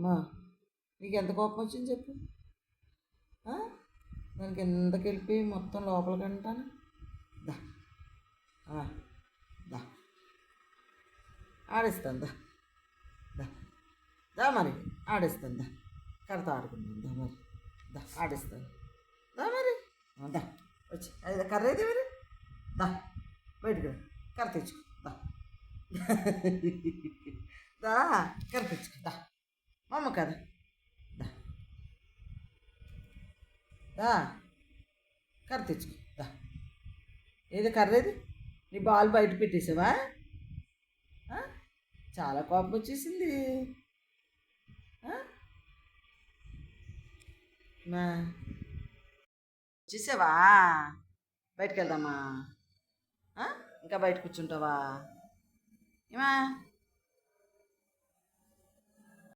అమ్మా నీకు ఎంత కోపం వచ్చింది చెప్పు. దానికి కిందకి వెళ్ళిపోయి మొత్తం లోపలికి అంటాను. దా దా ఆడిస్తాను దా దా దా మరి ఆడిస్తాను దా కర్రతో ఆడుకుంటాను దా మరి దా ఆడిస్తాను దా మరి దా వచ్చి అది కర్ర అయితే మరి దా బయటకు కర్ర తెచ్చుకో దా దా కర్ర తెచ్చుకో దా మా అమ్మ కదా దా దా కర్ర తెచ్చుకో దా ఏది కర్ర ఏది నీ బాల్ బయట పెట్టేసావా? చాలా కోపం వచ్చేసింది. చూసావా? బయటకు వెళ్దామా? ఇంకా బయట కూర్చుంటావా ఏమా?